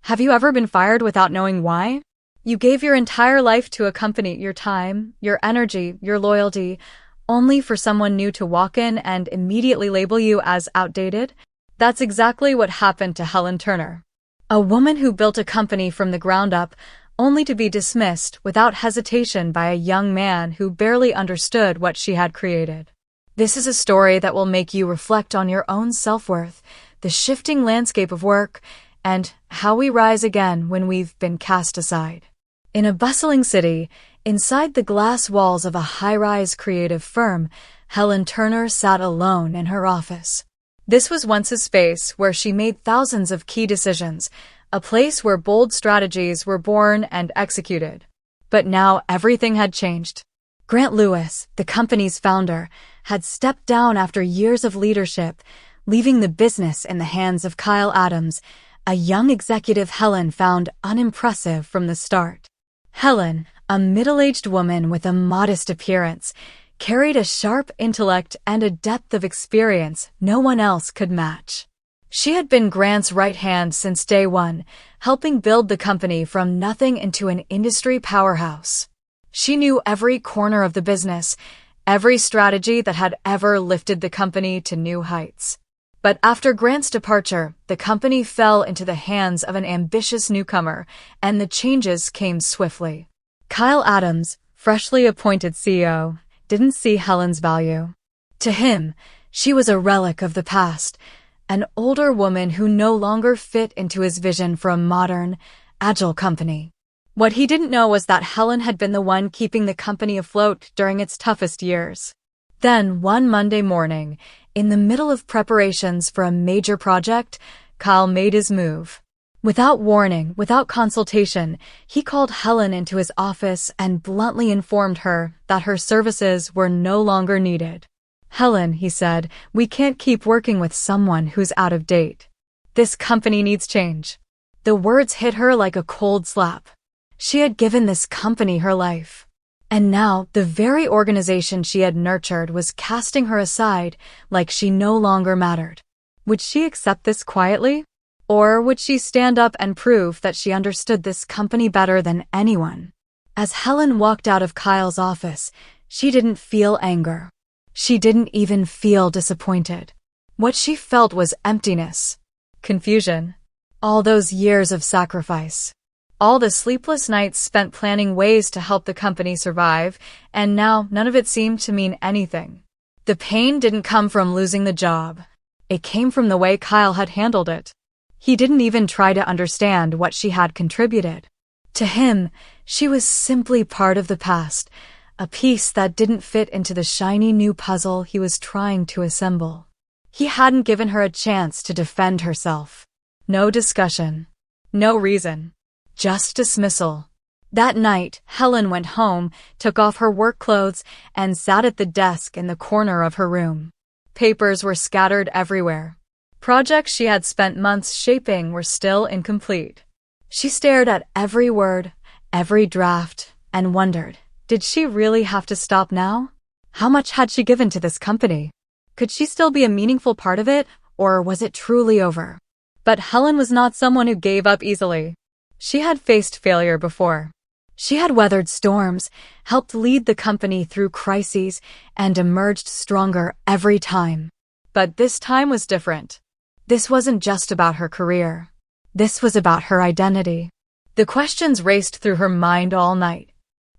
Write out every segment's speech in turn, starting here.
Have you ever been fired without knowing why? You gave your entire life to a company, your time, your energy, your loyalty, only for someone new to walk in and immediately label you as outdated? That's exactly what happened to Helen Turner. A woman who built a company from the ground up, only to be dismissed without hesitation by a young man who barely understood what she had created. This is a story that will make you reflect on your own self-worth, the shifting landscape of work, and how we rise again when we've been cast aside. In a bustling city, inside the glass walls of a high-rise creative firm, Helen Turner sat alone in her office. This was once a space where she made thousands of key decisions, a place where bold strategies were born and executed. But now everything had changed. Grant Lewis, the company's founder, had stepped down after years of leadership, leaving the business in the hands of Kyle Adams, a young executive Helen found unimpressive from the start. Helen, a middle-aged woman with a modest appearance, carried a sharp intellect and a depth of experience no one else could match. She had been Grant's right hand since day one, helping build the company from nothing into an industry powerhouse. She knew every corner of the business, every strategy that had ever lifted the company to new heights. But after Grant's departure, the company fell into the hands of an ambitious newcomer, and the changes came swiftly. Kyle Adams, freshly appointed CEO, didn't see Helen's value. To him, she was a relic of the past, an older woman who no longer fit into his vision for a modern, agile company. What he didn't know was that Helen had been the one keeping the company afloat during its toughest years. Then, one Monday morning, in the middle of preparations for a major project, Kyle made his move. Without warning, without consultation, he called Helen into his office and bluntly informed her that her services were no longer needed. "Helen," he said, "we can't keep working with someone who's out of date. This company needs change." The words hit her like a cold slap. She had given this company her life. And now, the very organization she had nurtured was casting her aside like she no longer mattered. Would she accept this quietly? Or would she stand up and prove that she understood this company better than anyone? As Helen walked out of Kyle's office, she didn't feel anger. She didn't even feel disappointed. What she felt was emptiness, confusion, all those years of sacrifice. All the sleepless nights spent planning ways to help the company survive, and now none of it seemed to mean anything. The pain didn't come from losing the job. It came from the way Kyle had handled it. He didn't even try to understand what she had contributed. To him, she was simply part of the past, a piece that didn't fit into the shiny new puzzle he was trying to assemble. He hadn't given her a chance to defend herself. No discussion. No reason. Just dismissal. That night, Helen went home, took off her work clothes, and sat at the desk in the corner of her room. Papers were scattered everywhere. Projects she had spent months shaping were still incomplete. She stared at every word, every draft, and wondered, did she really have to stop now? How much had she given to this company? Could she still be a meaningful part of it, or was it truly over? But Helen was not someone who gave up easily. She had faced failure before. She had weathered storms, helped lead the company through crises, and emerged stronger every time. But this time was different. This wasn't just about her career. This was about her identity. The questions raced through her mind all night.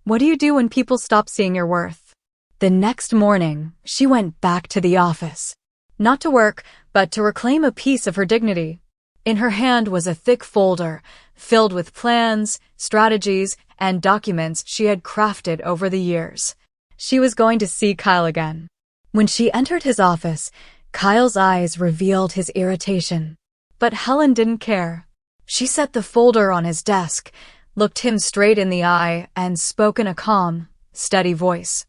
What do you do when people stop seeing your worth? The next morning, she went back to the office. Not to work, but to reclaim a piece of her dignity. In her hand was a thick folder, filled with plans, strategies, and documents she had crafted over the years. She was going to see Kyle again. When she entered his office, Kyle's eyes revealed his irritation. But Helen didn't care. She set the folder on his desk, looked him straight in the eye, and spoke in a calm, steady voice.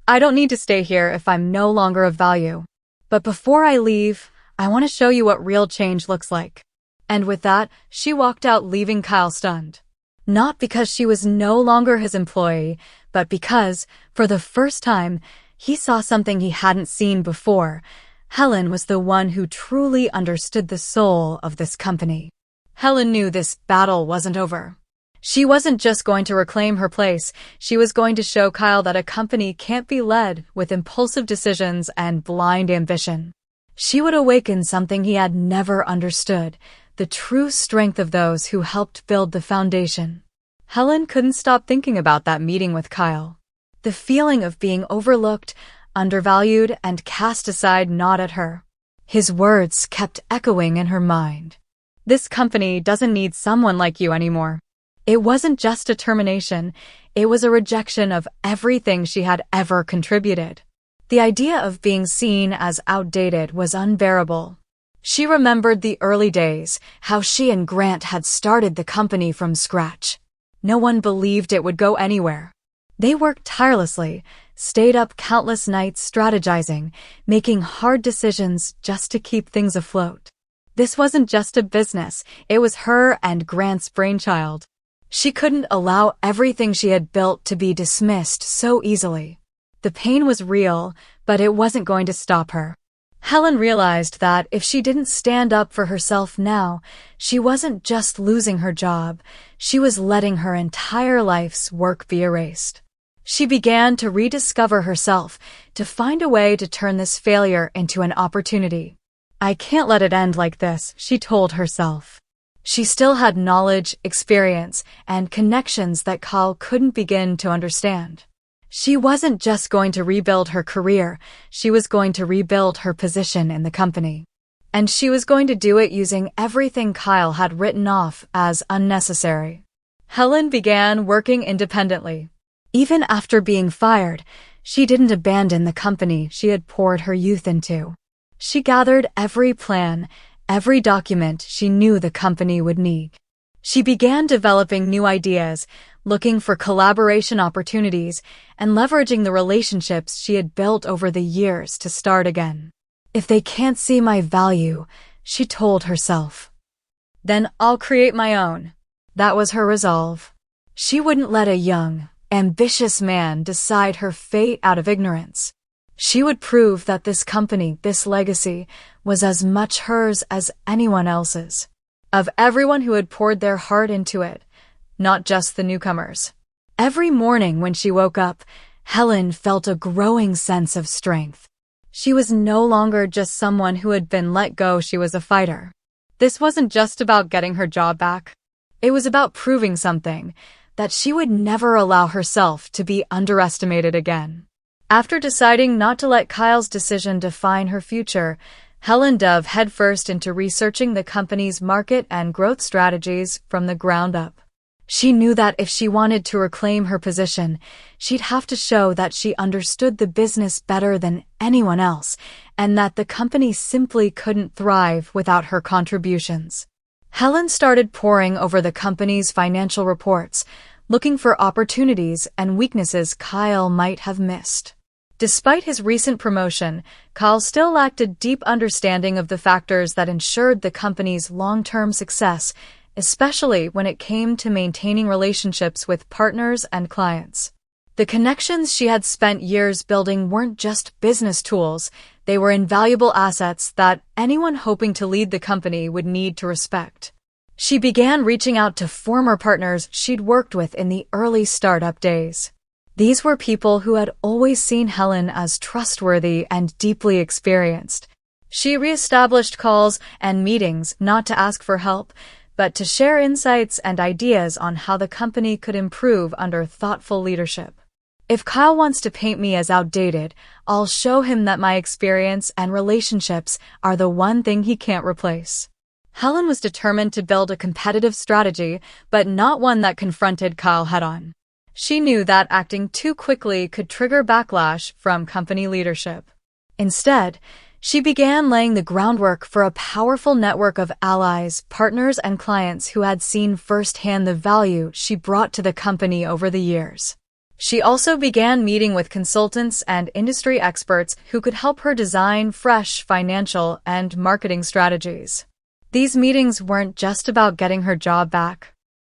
"I don't need to stay here if I'm no longer of value. But before I leave, I want to show you what real change looks like." And with that, she walked out, leaving Kyle stunned. Not because she was no longer his employee, but because, for the first time, he saw something he hadn't seen before. Helen was the one who truly understood the soul of this company. Helen knew this battle wasn't over. She wasn't just going to reclaim her place, she was going to show Kyle that a company can't be led with impulsive decisions and blind ambition. She would awaken something he had never understood, the true strength of those who helped build the foundation. Helen couldn't stop thinking about that meeting with Kyle. The feeling of being overlooked, undervalued, and cast aside gnawed at her. His words kept echoing in her mind. This company doesn't need someone like you anymore. It wasn't just a termination, it was a rejection of everything she had ever contributed. The idea of being seen as outdated was unbearable. She remembered the early days, how she and Grant had started the company from scratch. No one believed it would go anywhere. They worked tirelessly, stayed up countless nights strategizing, making hard decisions just to keep things afloat. This wasn't just a business, it was her and Grant's brainchild. She couldn't allow everything she had built to be dismissed so easily. The pain was real, but it wasn't going to stop her. Helen realized that if she didn't stand up for herself now, she wasn't just losing her job, she was letting her entire life's work be erased. She began to rediscover herself, to find a way to turn this failure into an opportunity. I can't let it end like this, she told herself. She still had knowledge, experience, and connections that Kyle couldn't begin to understand. She wasn't just going to rebuild her career, she was going to rebuild her position in the company. And she was going to do it using everything Kyle had written off as unnecessary. Helen began working independently. Even after being fired, she didn't abandon the company she had poured her youth into. She gathered every plan, every document she knew the company would need. She began developing new ideas, looking for collaboration opportunities, and leveraging the relationships she had built over the years to start again. If they can't see my value, she told herself, then I'll create my own. That was her resolve. She wouldn't let a young, ambitious man decide her fate out of ignorance. She would prove that this company, this legacy, was as much hers as anyone else's. Of everyone who had poured their heart into it, not just the newcomers. Every morning when she woke up, Helen felt a growing sense of strength. She was no longer just someone who had been let go, she was a fighter. This wasn't just about getting her job back. It was about proving something, that she would never allow herself to be underestimated again. After deciding not to let Kyle's decision define her future, Helen dove headfirst into researching the company's market and growth strategies from the ground up. She knew that if she wanted to reclaim her position, she'd have to show that she understood the business better than anyone else, and that the company simply couldn't thrive without her contributions. Helen started poring over the company's financial reports, looking for opportunities and weaknesses Kyle might have missed. Despite his recent promotion, Kyle still lacked a deep understanding of the factors that ensured the company's long-term success, especially when it came to maintaining relationships with partners and clients. The connections she had spent years building weren't just business tools, they were invaluable assets that anyone hoping to lead the company would need to respect. She began reaching out to former partners she'd worked with in the early startup days. These were people who had always seen Helen as trustworthy and deeply experienced. She reestablished calls and meetings not to ask for help, but to share insights and ideas on how the company could improve under thoughtful leadership. If Kyle wants to paint me as outdated, I'll show him that my experience and relationships are the one thing he can't replace. Helen was determined to build a competitive strategy, but not one that confronted Kyle head-on. She knew that acting too quickly could trigger backlash from company leadership. Instead, she began laying the groundwork for a powerful network of allies, partners, and clients who had seen firsthand the value she brought to the company over the years. She also began meeting with consultants and industry experts who could help her design fresh financial and marketing strategies. These meetings weren't just about getting her job back.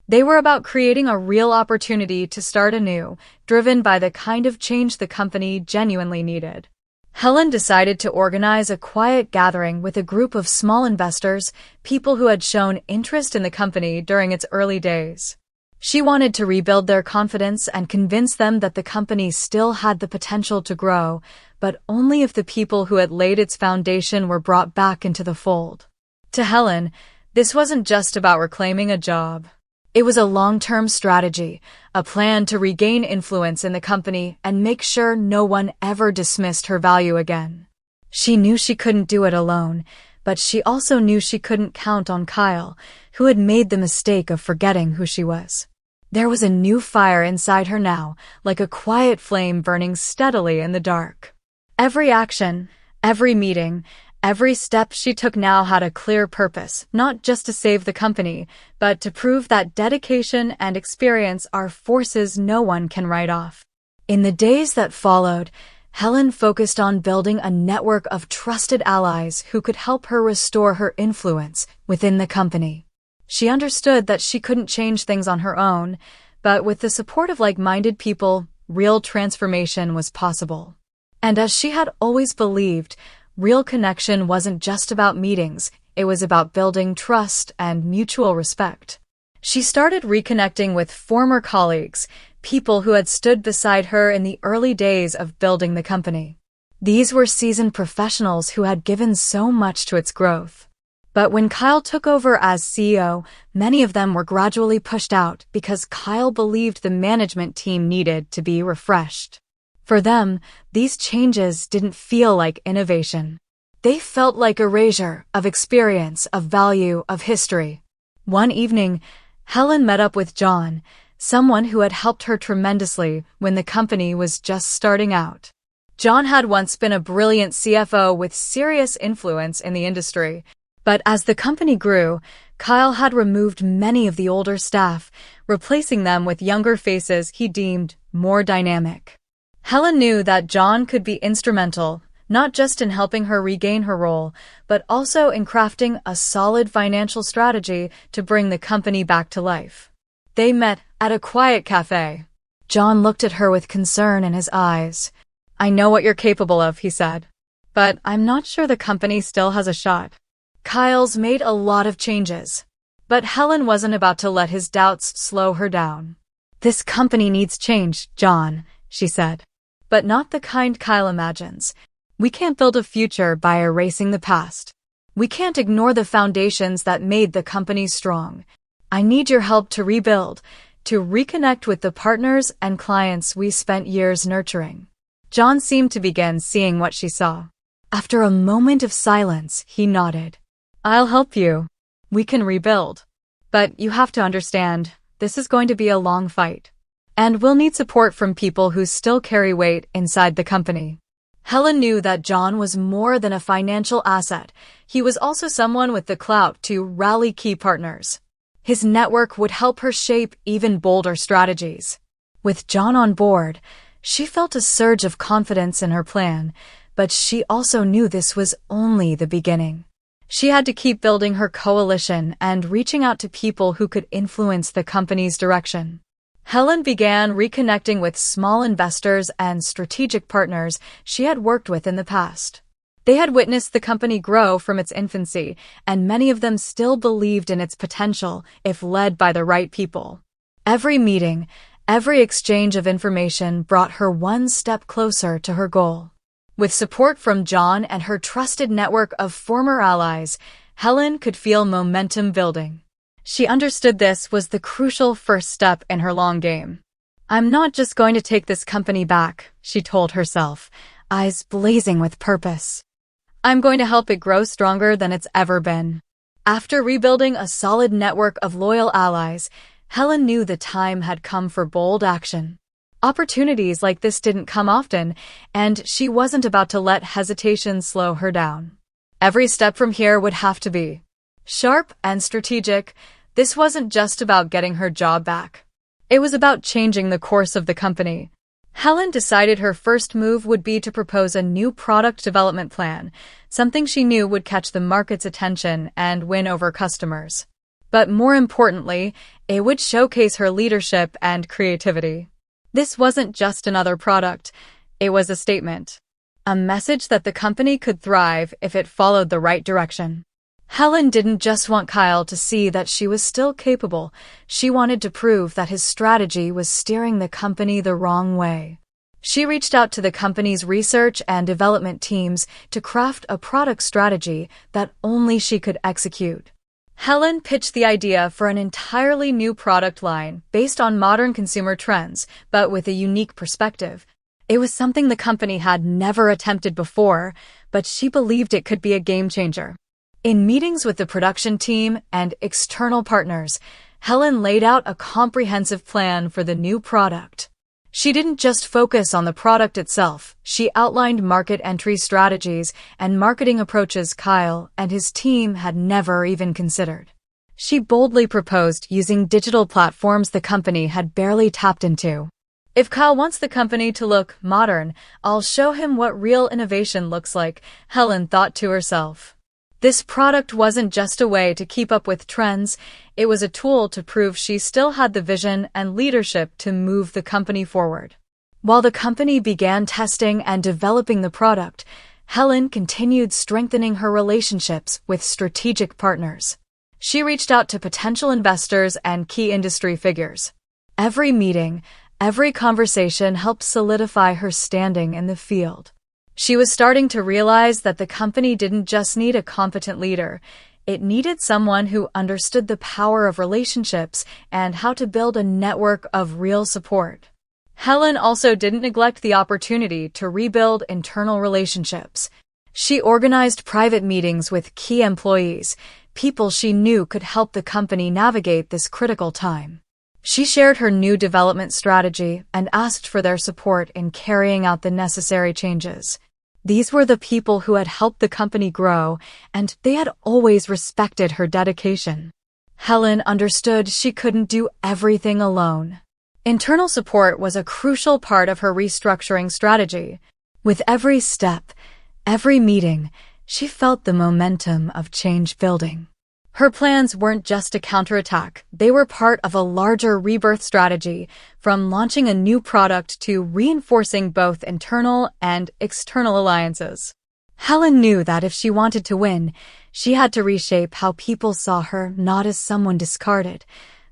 They were about creating a real opportunity to start anew, driven by the kind of change the company genuinely needed. Helen decided to organize a quiet gathering with a group of small investors, people who had shown interest in the company during its early days. She wanted to rebuild their confidence and convince them that the company still had the potential to grow, but only if the people who had laid its foundation were brought back into the fold. To Helen, this wasn't just about reclaiming a job. It was a long-term strategy, a plan to regain influence in the company and make sure no one ever dismissed her value again. She knew she couldn't do it alone, but she also knew she couldn't count on Kyle, who had made the mistake of forgetting who she was. There was a new fire inside her now, like a quiet flame burning steadily in the dark. Every action, every meeting, every step she took now had a clear purpose, not just to save the company, but to prove that dedication and experience are forces no one can write off. In the days that followed, Helen focused on building a network of trusted allies who could help her restore her influence within the company. She understood that she couldn't change things on her own, but with the support of like-minded people, real transformation was possible. And as she had always believed, real connection wasn't just about meetings, it was about building trust and mutual respect. She started reconnecting with former colleagues, people who had stood beside her in the early days of building the company. These were seasoned professionals who had given so much to its growth. But when Kyle took over as CEO, many of them were gradually pushed out because Kyle believed the management team needed to be refreshed. For them, these changes didn't feel like innovation. They felt like erasure of experience, of value, of history. One evening, Helen met up with John, someone who had helped her tremendously when the company was just starting out. John had once been a brilliant CFO with serious influence in the industry, but as the company grew, Kyle had removed many of the older staff, replacing them with younger faces he deemed more dynamic. Helen knew that John could be instrumental, not just in helping her regain her role, but also in crafting a solid financial strategy to bring the company back to life. They met at a quiet cafe. John looked at her with concern in his eyes. "I know what you're capable of," he said, "but I'm not sure the company still has a shot." Kyle's made a lot of changes, but Helen wasn't about to let his doubts slow her down. "This company needs change, John," she said. But not the kind Kyle imagines. "We can't build a future by erasing the past. We can't ignore the foundations that made the company strong. I need your help to rebuild, to reconnect with the partners and clients we spent years nurturing." John seemed to begin seeing what she saw. After a moment of silence, he nodded. "I'll help you. We can rebuild. But you have to understand, this is going to be a long fight. And we'll need support from people who still carry weight inside the company." Helen knew that John was more than a financial asset. He was also someone with the clout to rally key partners. His network would help her shape even bolder strategies. With John on board, she felt a surge of confidence in her plan, but she also knew this was only the beginning. She had to keep building her coalition and reaching out to people who could influence the company's direction. Helen began reconnecting with small investors and strategic partners she had worked with in the past. They had witnessed the company grow from its infancy, and many of them still believed in its potential if led by the right people. Every meeting, every exchange of information brought her one step closer to her goal. With support from John and her trusted network of former allies, Helen could feel momentum building. She understood this was the crucial first step in her long game. "I'm not just going to take this company back," she told herself, eyes blazing with purpose. "I'm going to help it grow stronger than it's ever been." After rebuilding a solid network of loyal allies, Helen knew the time had come for bold action. Opportunities like this didn't come often, and she wasn't about to let hesitation slow her down. Every step from here would have to be sharp and strategic. This wasn't just about getting her job back. It was about changing the course of the company. Helen decided her first move would be to propose a new product development plan, something she knew would catch the market's attention and win over customers. But more importantly, it would showcase her leadership and creativity. This wasn't just another product. It was a statement. a message that the company could thrive if it followed the right direction. Helen didn't just want Kyle to see that she was still capable, she wanted to prove that his strategy was steering the company the wrong way. She reached out to the company's research and development teams to craft a product strategy that only she could execute. Helen pitched the idea for an entirely new product line based on modern consumer trends, but with a unique perspective. It was something the company had never attempted before, but she believed it could be a game changer. In meetings with the production team and external partners, Helen laid out a comprehensive plan for the new product. She didn't just focus on the product itself, she outlined market entry strategies and marketing approaches Kyle and his team had never even considered. She boldly proposed using digital platforms the company had barely tapped into. If Kyle wants the company to look modern, I'll show him what real innovation looks like, Helen thought to herself. This product wasn't just a way to keep up with trends, it was a tool to prove she still had the vision and leadership to move the company forward. While the company began testing and developing the product, Helen continued strengthening her relationships with strategic partners. She reached out to potential investors and key industry figures. Every meeting, every conversation helped solidify her standing in the field. She was starting to realize that the company didn't just need a competent leader, it needed someone who understood the power of relationships and how to build a network of real support. Helen also didn't neglect the opportunity to rebuild internal relationships. She organized private meetings with key employees, people she knew could help the company navigate this critical time. She shared her new development strategy and asked for their support in carrying out the necessary changes. These were the people who had helped the company grow, and they had always respected her dedication. Helen understood she couldn't do everything alone. Internal support was a crucial part of her restructuring strategy. With every step, every meeting, she felt the momentum of change building. Her plans weren't just a counterattack, they were part of a larger rebirth strategy, from launching a new product to reinforcing both internal and external alliances. Helen knew that if she wanted to win, she had to reshape how people saw her not as someone discarded,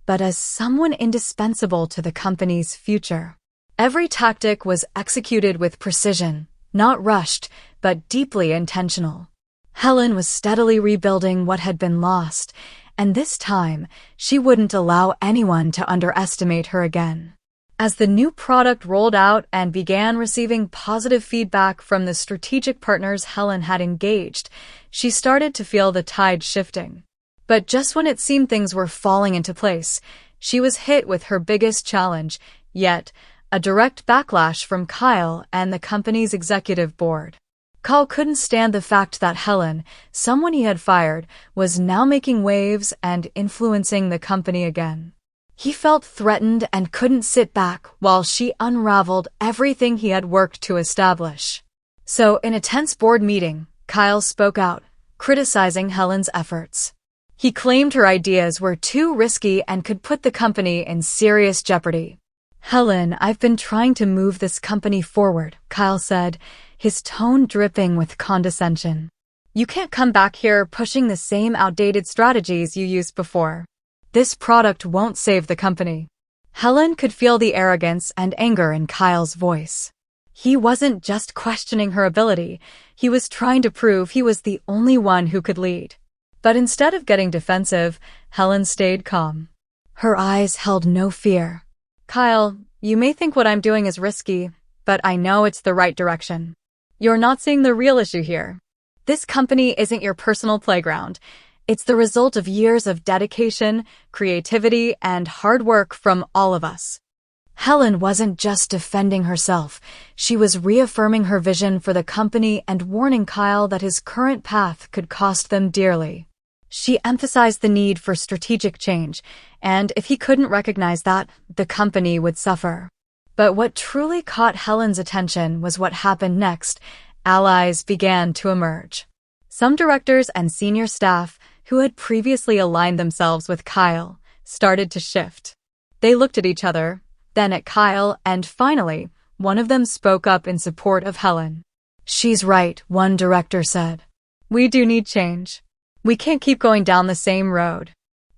but as someone indispensable to the company's future. Every tactic was executed with precision, not rushed, but deeply intentional. Helen was steadily rebuilding what had been lost, and this time, she wouldn't allow anyone to underestimate her again. As the new product rolled out and began receiving positive feedback from the strategic partners Helen had engaged, she started to feel the tide shifting. But just when it seemed things were falling into place, she was hit with her biggest challenge, yet a direct backlash from Kyle and the company's executive board. Kyle couldn't stand the fact that Helen, someone he had fired, was now making waves and influencing the company again. He felt threatened and couldn't sit back while she unraveled everything he had worked to establish. So, in a tense board meeting, Kyle spoke out, criticizing Helen's efforts. He claimed her ideas were too risky and could put the company in serious jeopardy. "Helen, I've been trying to move this company forward," Kyle said, his tone dripping with condescension. "You can't come back here pushing the same outdated strategies you used before. This product won't save the company." Helen could feel the arrogance and anger in Kyle's voice. He wasn't just questioning her ability, he was trying to prove he was the only one who could lead. But instead of getting defensive, Helen stayed calm. Her eyes held no fear. "Kyle, you may think what I'm doing is risky, but I know it's the right direction. You're not seeing the real issue here. This company isn't your personal playground. It's the result of years of dedication, creativity, and hard work from all of us." Helen wasn't just defending herself, she was reaffirming her vision for the company and warning Kyle that his current path could cost them dearly. She emphasized the need for strategic change, and if he couldn't recognize that, the company would suffer. But what truly caught Helen's attention was what happened next. Allies began to emerge. Some directors and senior staff, who had previously aligned themselves with Kyle, started to shift. They looked at each other, then at Kyle, and finally, one of them spoke up in support of Helen. She's right, one director said. We do need change. We can't keep going down the same road.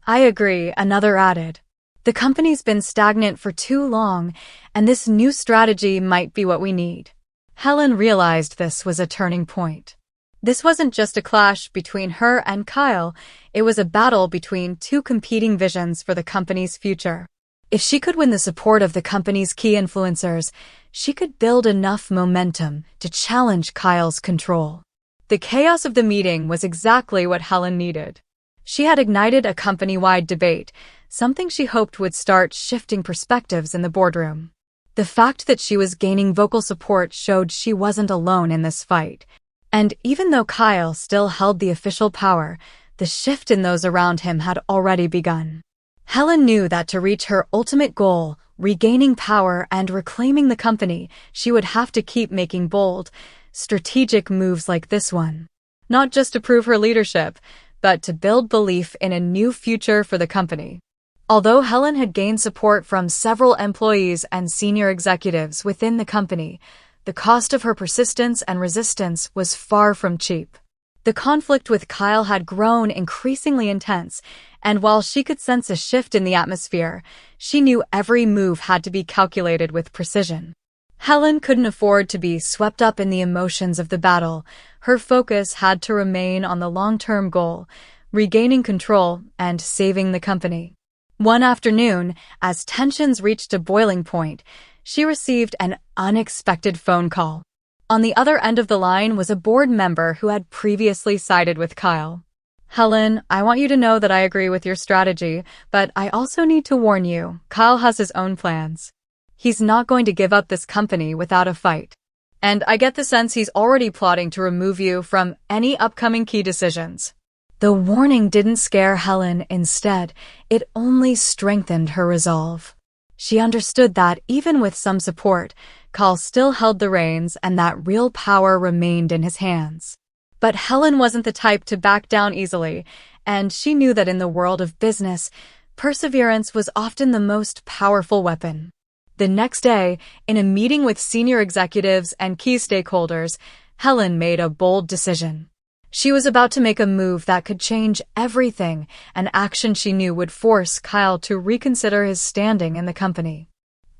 I agree, another added. The company's been stagnant for too long, and this new strategy might be what we need. Helen realized this was a turning point. This wasn't just a clash between her and Kyle, it was a battle between two competing visions for the company's future. If she could win the support of the company's key influencers, she could build enough momentum to challenge Kyle's control. The chaos of the meeting was exactly what Helen needed. She had ignited a company-wide debate, something she hoped would start shifting perspectives in the boardroom. The fact that she was gaining vocal support showed she wasn't alone in this fight. And even though Kyle still held the official power, the shift in those around him had already begun. Helen knew that to reach her ultimate goal, regaining power and reclaiming the company, she would have to keep making bold, strategic moves like this one. Not just to prove her leadership, but to build belief in a new future for the company. Although Helen had gained support from several employees and senior executives within the company, the cost of her persistence and resistance was far from cheap. The conflict with Kyle had grown increasingly intense, and while she could sense a shift in the atmosphere, she knew every move had to be calculated with precision. Helen couldn't afford to be swept up in the emotions of the battle. Her focus had to remain on the long-term goal, regaining control and saving the company. One afternoon, as tensions reached a boiling point, she received an unexpected phone call. On the other end of the line was a board member who had previously sided with Kyle. Helen, I want you to know that I agree with your strategy, but I also need to warn you, Kyle has his own plans. He's not going to give up this company without a fight. And I get the sense he's already plotting to remove you from any upcoming key decisions. The warning didn't scare Helen. Instead, it only strengthened her resolve. She understood that, even with some support, Kyle still held the reins and that real power remained in his hands. But Helen wasn't the type to back down easily, and she knew that in the world of business, perseverance was often the most powerful weapon. The next day, in a meeting with senior executives and key stakeholders, Helen made a bold decision. She was about to make a move that could change everything, an action she knew would force Kyle to reconsider his standing in the company.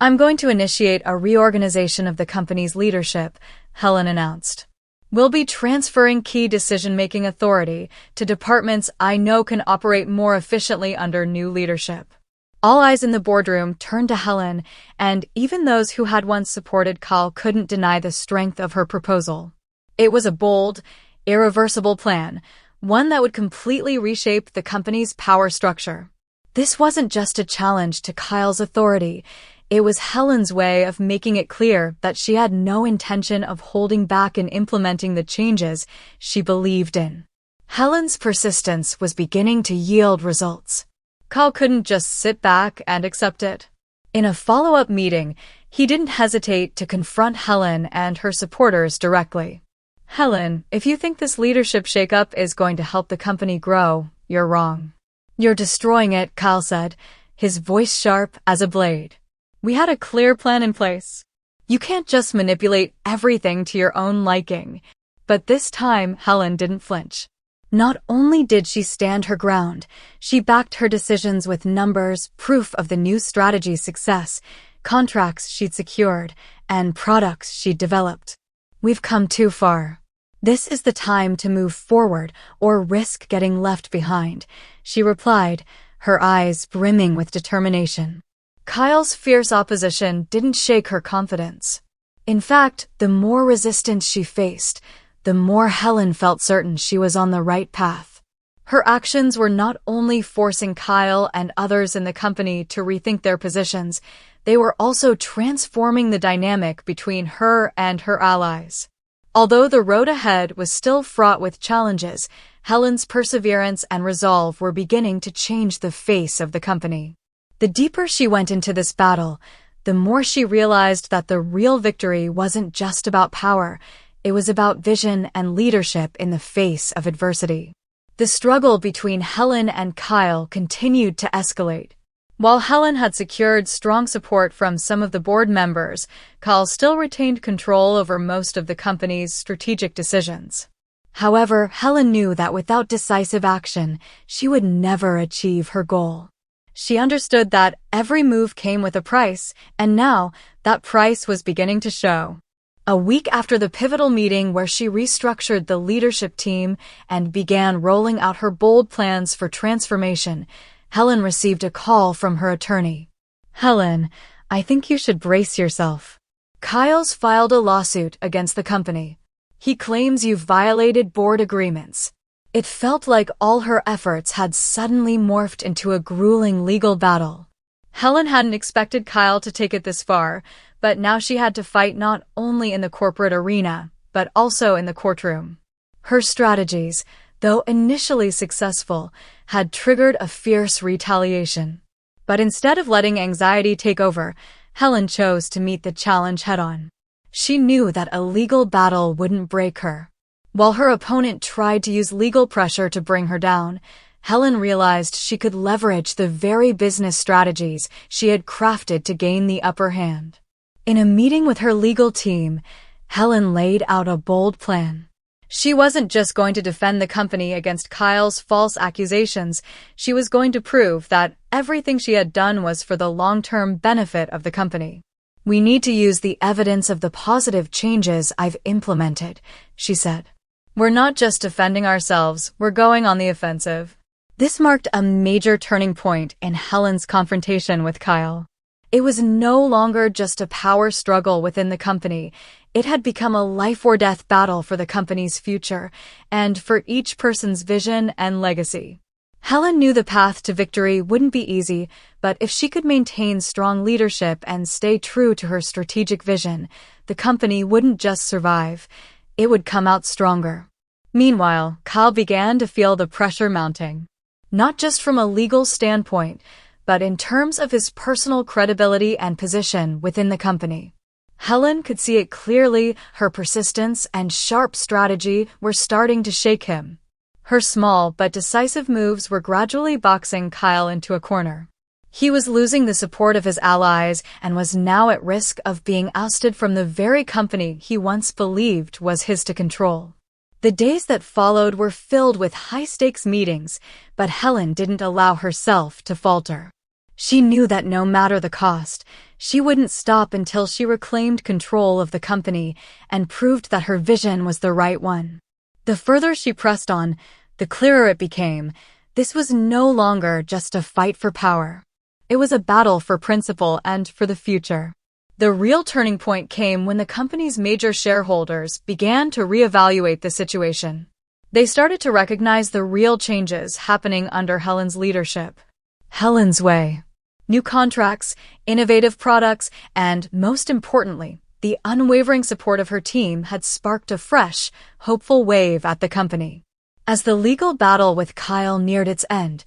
I'm going to initiate a reorganization of the company's leadership, Helen announced. We'll be transferring key decision-making authority to departments I know can operate more efficiently under new leadership. All eyes in the boardroom turned to Helen, and even those who had once supported Kyle couldn't deny the strength of her proposal. It was a bold, irreversible plan, one that would completely reshape the company's power structure. This wasn't just a challenge to Kyle's authority, it was Helen's way of making it clear that she had no intention of holding back in implementing the changes she believed in. Helen's persistence was beginning to yield results. Kyle couldn't just sit back and accept it. In a follow-up meeting, he didn't hesitate to confront Helen and her supporters directly. Helen, if you think this leadership shakeup is going to help the company grow, you're wrong. You're destroying it, Kyle said, his voice sharp as a blade. We had a clear plan in place. You can't just manipulate everything to your own liking. But this time, Helen didn't flinch. Not only did she stand her ground, she backed her decisions with numbers, proof of the new strategy's success, contracts she'd secured, and products she'd developed. We've come too far. This is the time to move forward or risk getting left behind, she replied, her eyes brimming with determination. Kyle's fierce opposition didn't shake her confidence. In fact, the more resistance she faced, the more Helen felt certain she was on the right path. Her actions were not only forcing Kyle and others in the company to rethink their positions, they were also transforming the dynamic between her and her allies. Although the road ahead was still fraught with challenges, Helen's perseverance and resolve were beginning to change the face of the company. The deeper she went into this battle, the more she realized that the real victory wasn't just about power, it was about vision and leadership in the face of adversity. The struggle between Helen and Kyle continued to escalate. While Helen had secured strong support from some of the board members, Kyle still retained control over most of the company's strategic decisions. However, Helen knew that without decisive action, she would never achieve her goal. She understood that every move came with a price, and now that price was beginning to show. A week after the pivotal meeting where she restructured the leadership team and began rolling out her bold plans for transformation, Helen received a call from her attorney. "Helen, I think you should brace yourself. Kyle's filed a lawsuit against the company. He claims you've violated board agreements." It felt like all her efforts had suddenly morphed into a grueling legal battle. Helen hadn't expected Kyle to take it this far, but now she had to fight not only in the corporate arena, but also in the courtroom. Her strategies, though initially successful, had triggered a fierce retaliation. But instead of letting anxiety take over, Helen chose to meet the challenge head-on. She knew that a legal battle wouldn't break her. While her opponent tried to use legal pressure to bring her down, Helen realized she could leverage the very business strategies she had crafted to gain the upper hand. In a meeting with her legal team, Helen laid out a bold plan. She wasn't just going to defend the company against Kyle's false accusations, she was going to prove that everything she had done was for the long-term benefit of the company. "We need to use the evidence of the positive changes I've implemented," she said. "We're not just defending ourselves, we're going on the offensive." This marked a major turning point in Helen's confrontation with Kyle. It was no longer just a power struggle within the company. It had become a life-or-death battle for the company's future and for each person's vision and legacy. Helen knew the path to victory wouldn't be easy, but if she could maintain strong leadership and stay true to her strategic vision, the company wouldn't just survive, it would come out stronger. Meanwhile, Kyle began to feel the pressure mounting. Not just from a legal standpoint, but in terms of his personal credibility and position within the company. Helen could see it clearly. Her persistence and sharp strategy were starting to shake him. Her small but decisive moves were gradually boxing Kyle into a corner. He was losing the support of his allies and was now at risk of being ousted from the very company he once believed was his to control. The days that followed were filled with high-stakes meetings, but Helen didn't allow herself to falter. She knew that no matter the cost, she wouldn't stop until she reclaimed control of the company and proved that her vision was the right one. The further she pressed on, the clearer it became. This was no longer just a fight for power. It was a battle for principle and for the future. The real turning point came when the company's major shareholders began to reevaluate the situation. They started to recognize the real changes happening under Helen's leadership. Helen's way. New contracts, innovative products, and, most importantly, the unwavering support of her team had sparked a fresh, hopeful wave at the company. As the legal battle with Kyle neared its end,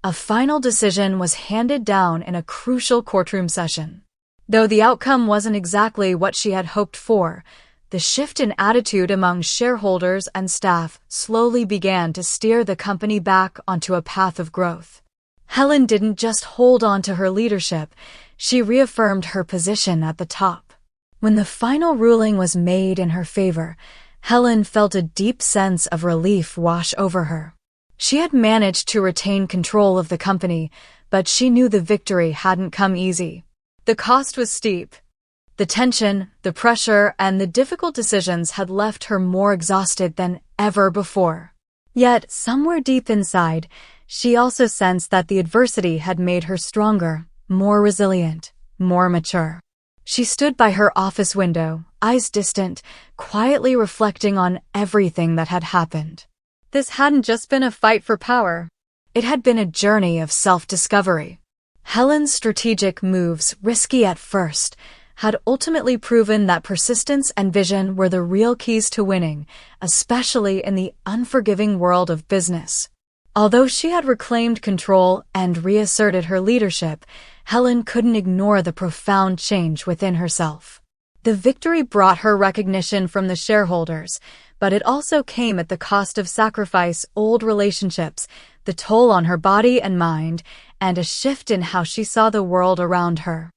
a final decision was handed down in a crucial courtroom session. Though the outcome wasn't exactly what she had hoped for, the shift in attitude among shareholders and staff slowly began to steer the company back onto a path of growth. Helen didn't just hold on to her leadership, she reaffirmed her position at the top. When the final ruling was made in her favor, Helen felt a deep sense of relief wash over her. She had managed to retain control of the company, but she knew the victory hadn't come easy. The cost was steep. The tension, the pressure, and the difficult decisions had left her more exhausted than ever before. Yet, somewhere deep inside, she also sensed that the adversity had made her stronger, more resilient, more mature. She stood by her office window, eyes distant, quietly reflecting on everything that had happened. This hadn't just been a fight for power. It had been a journey of self-discovery. Helen's strategic moves, risky at first, had ultimately proven that persistence and vision were the real keys to winning, especially in the unforgiving world of business. Although she had reclaimed control and reasserted her leadership, Helen couldn't ignore the profound change within herself. The victory brought her recognition from the shareholders, but it also came at the cost of sacrifice, old relationships, the toll on her body and mind, and a shift in how she saw the world around her.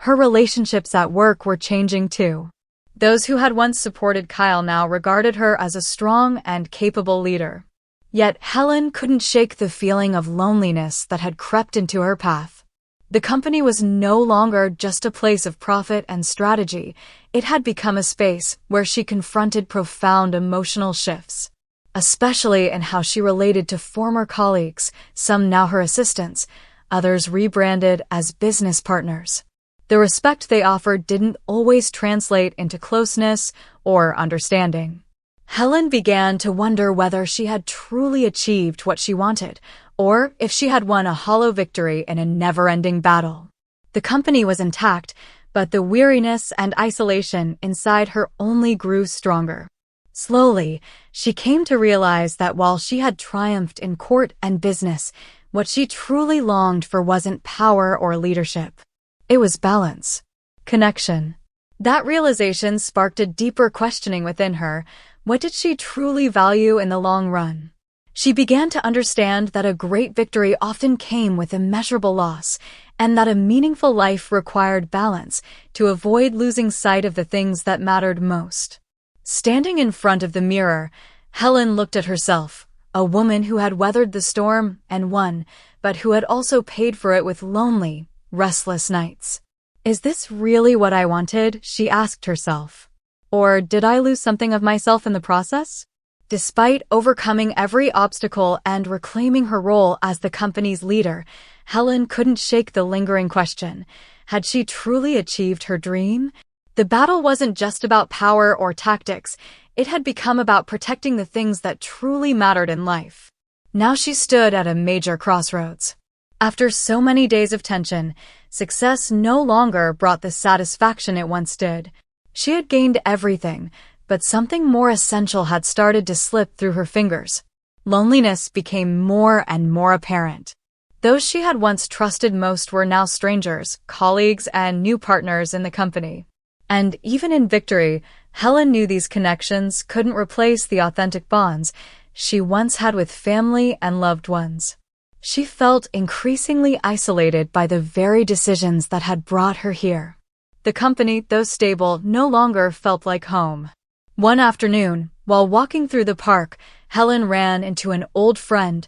Her relationships at work were changing too. Those who had once supported Kyle now regarded her as a strong and capable leader. Yet Helen couldn't shake the feeling of loneliness that had crept into her path. The company was no longer just a place of profit and strategy. It had become a space where she confronted profound emotional shifts, especially in how she related to former colleagues, some now her assistants, others rebranded as business partners. The respect they offered didn't always translate into closeness or understanding. Helen began to wonder whether she had truly achieved what she wanted, or if she had won a hollow victory in a never-ending battle. The company was intact, but the weariness and isolation inside her only grew stronger. Slowly, she came to realize that while she had triumphed in court and business, what she truly longed for wasn't power or leadership. It was balance, connection. That realization sparked a deeper questioning within her. What did she truly value in the long run? She began to understand that a great victory often came with immeasurable loss, and that a meaningful life required balance to avoid losing sight of the things that mattered most. Standing in front of the mirror, Helen looked at herself, a woman who had weathered the storm and won, but who had also paid for it with lonely, restless nights. Is this really what I wanted? She asked herself. Or did I lose something of myself in the process? Despite overcoming every obstacle and reclaiming her role as the company's leader, Helen couldn't shake the lingering question. Had she truly achieved her dream? The battle wasn't just about power or tactics. It had become about protecting the things that truly mattered in life. Now she stood at a major crossroads. After so many days of tension, success no longer brought the satisfaction it once did. She had gained everything, but something more essential had started to slip through her fingers. Loneliness became more and more apparent. Those she had once trusted most were now strangers, colleagues, and new partners in the company. And even in victory, Helen knew these connections couldn't replace the authentic bonds she once had with family and loved ones. She felt increasingly isolated by the very decisions that had brought her here. The company, though stable, no longer felt like home. One afternoon, while walking through the park, Helen ran into an old friend,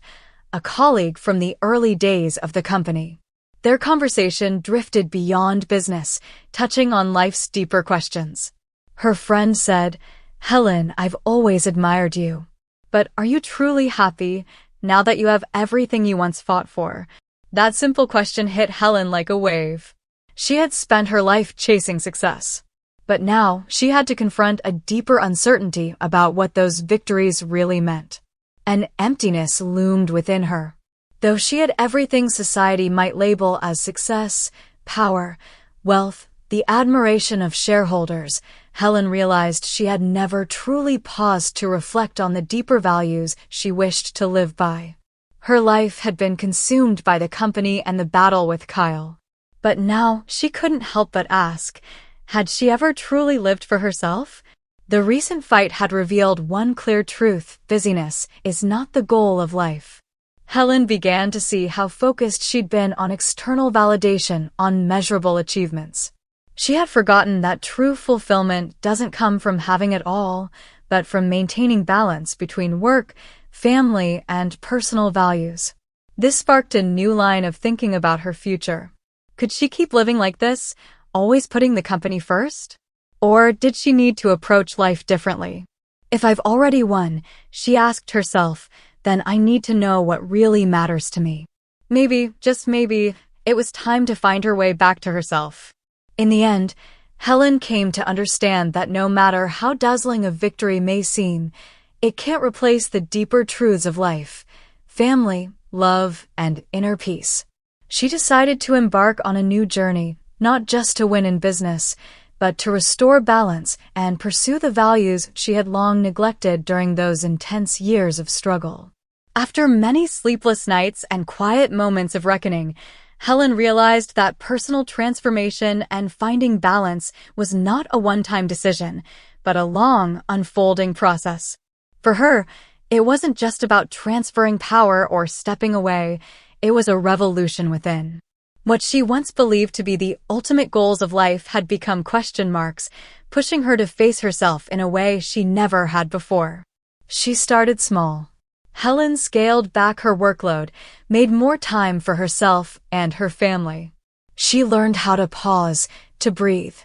a colleague from the early days of the company. Their conversation drifted beyond business, touching on life's deeper questions. Her friend said, "Helen, I've always admired you. But are you truly happy now that you have everything you once fought for?" That simple question hit Helen like a wave. She had spent her life chasing success. But now she had to confront a deeper uncertainty about what those victories really meant. An emptiness loomed within her. Though she had everything society might label as success, power, wealth, the admiration of shareholders, Helen realized she had never truly paused to reflect on the deeper values she wished to live by. Her life had been consumed by the company and the battle with Kyle. But now she couldn't help but ask, had she ever truly lived for herself? The recent fight had revealed one clear truth: busyness is not the goal of life. Helen began to see how focused she'd been on external validation, on measurable achievements. She had forgotten that true fulfillment doesn't come from having it all, but from maintaining balance between work, family, and personal values. This sparked a new line of thinking about her future. Could she keep living like this, always putting the company first? Or did she need to approach life differently? If I've already won, she asked herself, then I need to know what really matters to me. Maybe, just maybe, it was time to find her way back to herself. In the end, Helen came to understand that no matter how dazzling a victory may seem, it can't replace the deeper truths of life: family, love, and inner peace. She decided to embark on a new journey, not just to win in business, but to restore balance and pursue the values she had long neglected during those intense years of struggle. After many sleepless nights and quiet moments of reckoning, Helen realized that personal transformation and finding balance was not a one-time decision, but a long, unfolding process. For her, it wasn't just about transferring power or stepping away. It was a revolution within. What she once believed to be the ultimate goals of life had become question marks, pushing her to face herself in a way she never had before. She started small. Helen scaled back her workload, made more time for herself and her family. She learned how to pause, to breathe.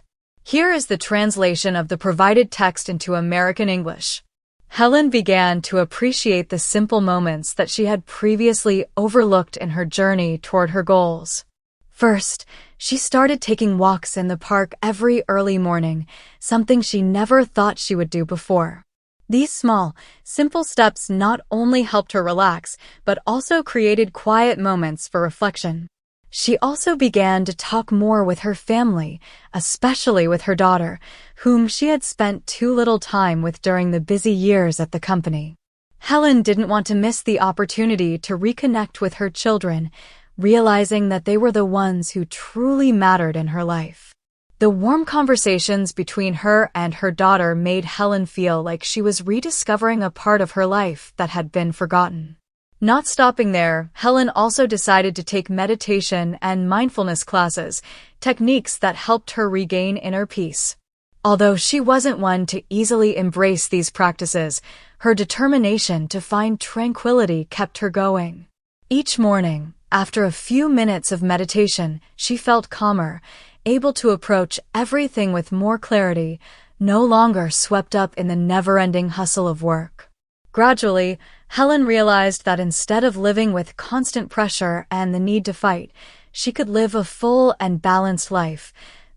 Here is the translation of the provided text into American English. Helen began to appreciate the simple moments that she had previously overlooked in her journey toward her goals. First, she started taking walks in the park every early morning, something she never thought she would do before. These small, simple steps not only helped her relax, but also created quiet moments for reflection. She also began to talk more with her family, especially with her daughter, whom she had spent too little time with during the busy years at the company. Helen didn't want to miss the opportunity to reconnect with her children, realizing that they were the ones who truly mattered in her life. The warm conversations between her and her daughter made Helen feel like she was rediscovering a part of her life that had been forgotten. Not stopping there, Helen also decided to take meditation and mindfulness classes, techniques that helped her regain inner peace. Although she wasn't one to easily embrace these practices, her determination to find tranquility kept her going. Each morning, after a few minutes of meditation, she felt calmer, able to approach everything with more clarity, no longer swept up in the never-ending hustle of work. Gradually, Helen realized that instead of living with constant pressure and the need to fight, she could live a full and balanced life,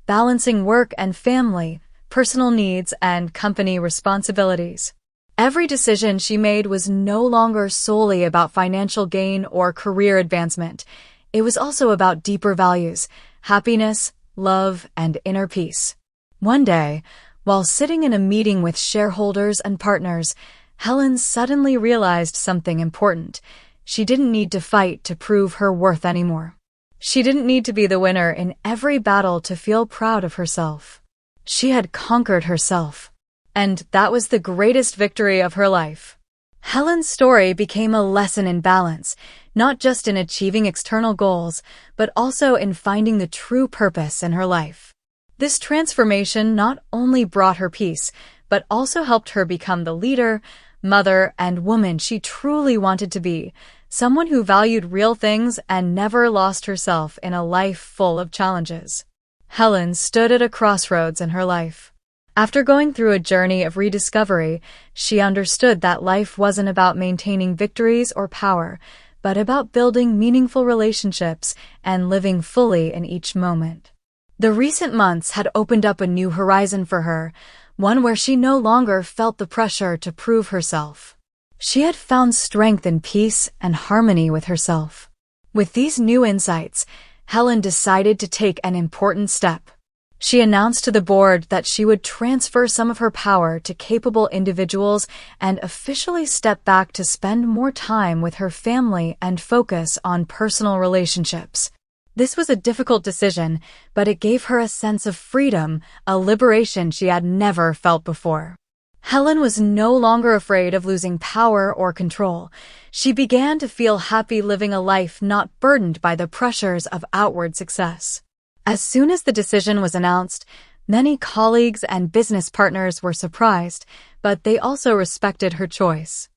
balancing work and family, personal needs and company responsibilities. Every decision she made was no longer solely about financial gain or career advancement. It was also about deeper values, happiness, love, and inner peace. One day, while sitting in a meeting with shareholders and partners, Helen suddenly realized something important. She didn't need to fight to prove her worth anymore. She didn't need to be the winner in every battle to feel proud of herself. She had conquered herself. And that was the greatest victory of her life. Helen's story became a lesson in balance, not just in achieving external goals, but also in finding the true purpose in her life. This transformation not only brought her peace, but also helped her become the leader, mother, and woman she truly wanted to be, someone who valued real things and never lost herself in a life full of challenges. Helen stood at a crossroads in her life. After going through a journey of rediscovery, she understood that life wasn't about maintaining victories or power, but about building meaningful relationships and living fully in each moment. The recent months had opened up a new horizon for her, one where she no longer felt the pressure to prove herself. She had found strength in peace and harmony with herself. With these new insights, Helen decided to take an important step. She announced to the board that she would transfer some of her power to capable individuals and officially step back to spend more time with her family and focus on personal relationships. This was a difficult decision, but it gave her a sense of freedom, a liberation she had never felt before. Helen was no longer afraid of losing power or control. She began to feel happy living a life not burdened by the pressures of outward success. As soon as the decision was announced, many colleagues and business partners were surprised, but they also respected her choice.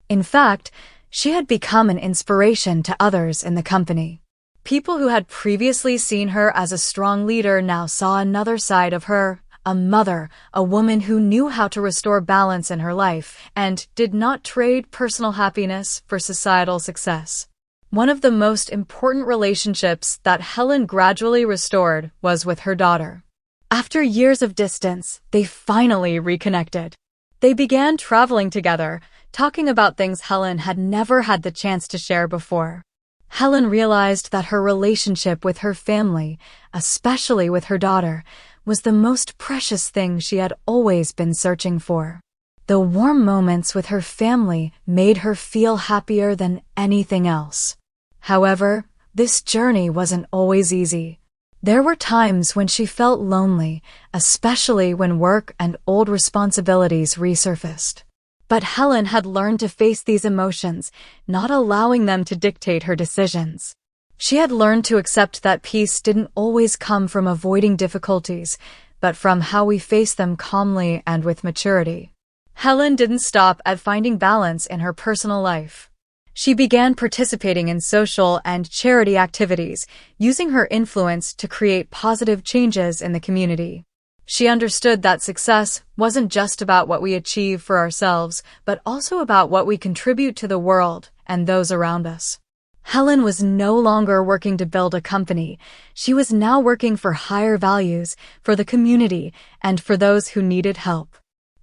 In fact, she had become an inspiration to others in the company. People who had previously seen her as a strong leader now saw another side of her, a mother, a woman who knew how to restore balance in her life and did not trade personal happiness for societal success. One of the most important relationships that Helen gradually restored was with her daughter. After years of distance, they finally reconnected. They began traveling together, talking about things Helen had never had the chance to share before. Helen realized that her relationship with her family, especially with her daughter, was the most precious thing she had always been searching for. The warm moments with her family made her feel happier than anything else. However, this journey wasn't always easy. There were times when she felt lonely, especially when work and old responsibilities resurfaced. But Helen had learned to face these emotions, not allowing them to dictate her decisions. She had learned to accept that peace didn't always come from avoiding difficulties, but from how we face them calmly and with maturity. Helen didn't stop at finding balance in her personal life. She began participating in social and charity activities, using her influence to create positive changes in the community. She understood that success wasn't just about what we achieve for ourselves, but also about what we contribute to the world and those around us. Helen was no longer working to build a company. She was now working for higher values, for the community, and for those who needed help.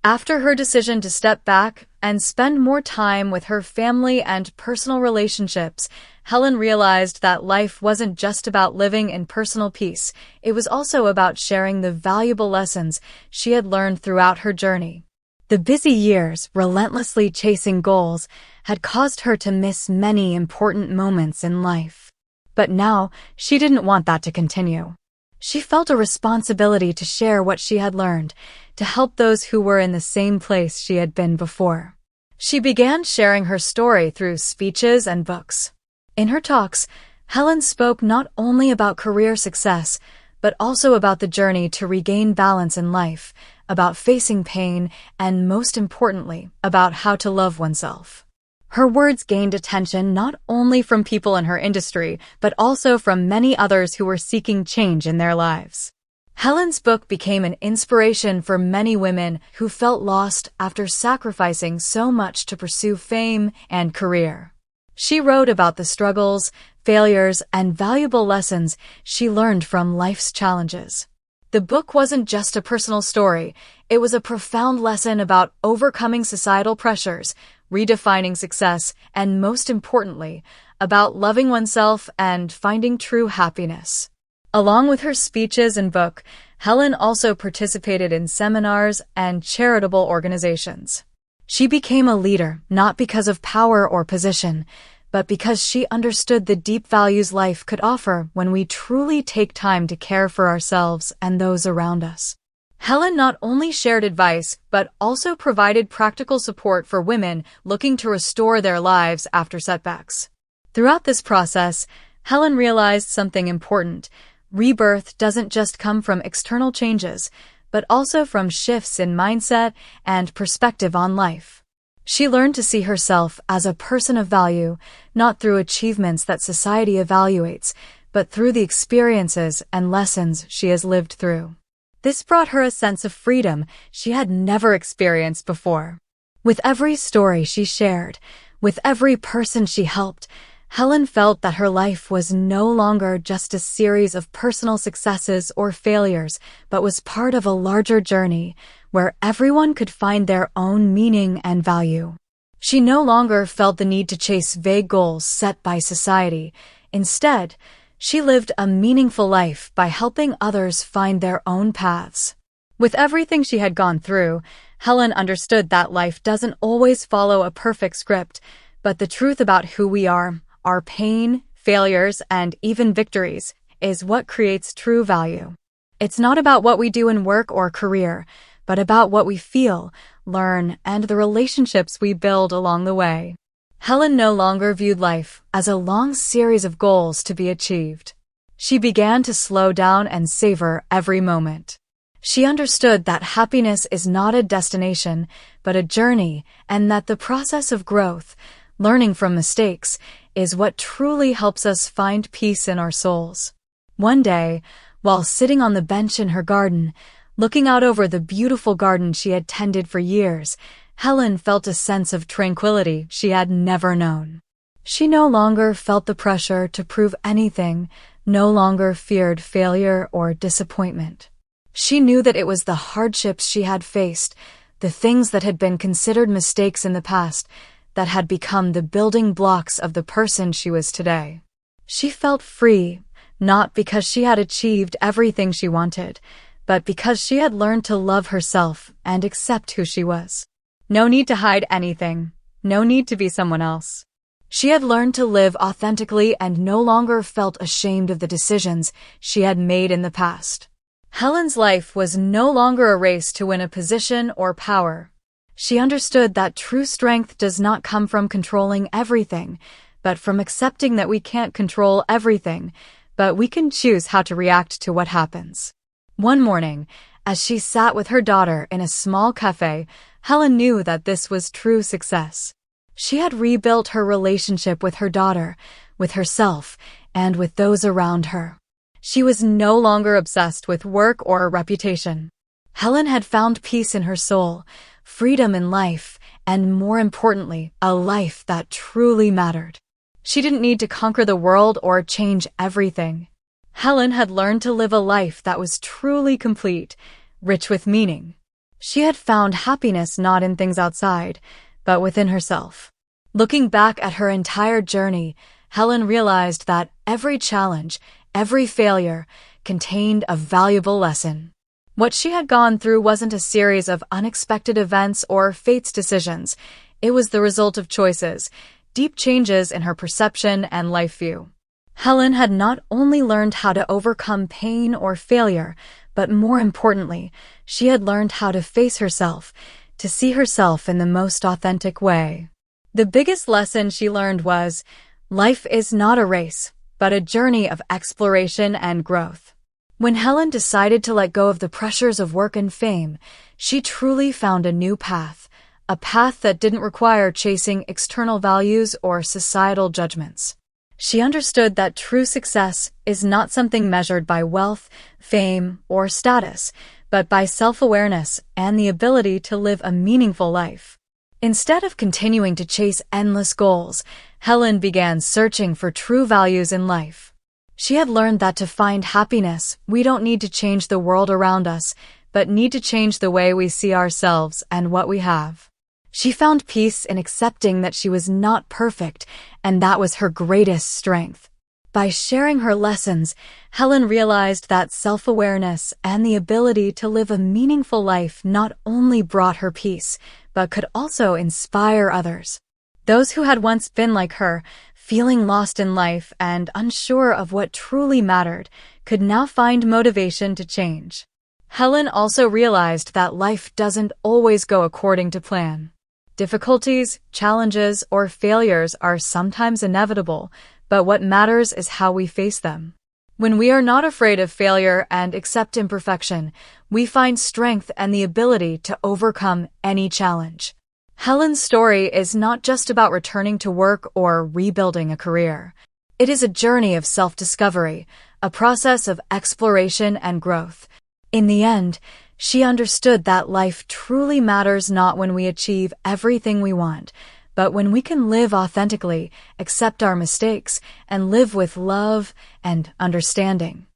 After her decision to step back and spend more time with her family and personal relationships, Helen realized that life wasn't just about living in personal peace. It was also about sharing the valuable lessons she had learned throughout her journey. The busy years, relentlessly chasing goals, had caused her to miss many important moments in life. But now, she didn't want that to continue. She felt a responsibility to share what she had learned, to help those who were in the same place she had been before. She began sharing her story through speeches and books. In her talks, Helen spoke not only about career success, but also about the journey to regain balance in life, about facing pain, and most importantly, about how to love oneself. Her words gained attention not only from people in her industry, but also from many others who were seeking change in their lives. Helen's book became an inspiration for many women who felt lost after sacrificing so much to pursue fame and career. She wrote about the struggles, failures, and valuable lessons she learned from life's challenges. The book wasn't just a personal story, it was a profound lesson about overcoming societal pressures, redefining success, and most importantly, about loving oneself and finding true happiness. Along with her speeches and book, Helen also participated in seminars and charitable organizations. She became a leader not because of power or position, but because she understood the deep values life could offer when we truly take time to care for ourselves and those around us. Helen not only shared advice, but also provided practical support for women looking to restore their lives after setbacks. Throughout this process, Helen realized something important. Rebirth doesn't just come from external changes, but also from shifts in mindset and perspective on life. She learned to see herself as a person of value, not through achievements that society evaluates, but through the experiences and lessons she has lived through. This brought her a sense of freedom she had never experienced before. With every story she shared, with every person she helped, Helen felt that her life was no longer just a series of personal successes or failures, but was part of a larger journey where everyone could find their own meaning and value. She no longer felt the need to chase vague goals set by society. Instead, she lived a meaningful life by helping others find their own paths. With everything she had gone through, Helen understood that life doesn't always follow a perfect script, but the truth about who we are, our pain, failures, and even victories, is what creates true value. It's not about what we do in work or career, but about what we feel, learn, and the relationships we build along the way. Helen no longer viewed life as a long series of goals to be achieved. She began to slow down and savor every moment. She understood that happiness is not a destination, but a journey, and that the process of growth, learning from mistakes, is what truly helps us find peace in our souls. One day, while sitting on the bench in her garden, looking out over the beautiful garden she had tended for years, Helen felt a sense of tranquility she had never known. She no longer felt the pressure to prove anything, no longer feared failure or disappointment. She knew that it was the hardships she had faced, the things that had been considered mistakes in the past, that had become the building blocks of the person she was today. She felt free, not because she had achieved everything she wanted, but because she had learned to love herself and accept who she was. No need to hide anything, no need to be someone else. She had learned to live authentically and no longer felt ashamed of the decisions she had made in the past. Helen's life was no longer a race to win a position or power. She understood that true strength does not come from controlling everything, but from accepting that we can't control everything, but we can choose how to react to what happens. One morning, as she sat with her daughter in a small cafe, Helen knew that this was true success. She had rebuilt her relationship with her daughter, with herself, and with those around her. She was no longer obsessed with work or reputation. Helen had found peace in her soul, freedom in life, and more importantly, a life that truly mattered. She didn't need to conquer the world or change everything. Helen had learned to live a life that was truly complete, rich with meaning. She had found happiness not in things outside, but within herself. Looking back at her entire journey, Helen realized that every challenge, every failure, contained a valuable lesson. What she had gone through wasn't a series of unexpected events or fate's decisions. It was the result of choices, deep changes in her perception and life view. Helen had not only learned how to overcome pain or failure, but more importantly, she had learned how to face herself, to see herself in the most authentic way. The biggest lesson she learned was, life is not a race, but a journey of exploration and growth. When Helen decided to let go of the pressures of work and fame, she truly found a new path, a path that didn't require chasing external values or societal judgments. She understood that true success is not something measured by wealth, fame, or status, but by self-awareness and the ability to live a meaningful life. Instead of continuing to chase endless goals, Helen began searching for true values in life. She had learned that to find happiness, we don't need to change the world around us, but need to change the way we see ourselves and what we have. She found peace in accepting that she was not perfect, and that was her greatest strength. By sharing her lessons, Helen realized that self-awareness and the ability to live a meaningful life not only brought her peace, but could also inspire others. Those who had once been like her, feeling lost in life and unsure of what truly mattered, could now find motivation to change. Helen also realized that life doesn't always go according to plan. Difficulties, challenges, or failures are sometimes inevitable, but what matters is how we face them. When we are not afraid of failure and accept imperfection, we find strength and the ability to overcome any challenge. Helen's story is not just about returning to work or rebuilding a career. It is a journey of self-discovery, a process of exploration and growth. In the end, she understood that life truly matters not when we achieve everything we want, but when we can live authentically, accept our mistakes, and live with love and understanding.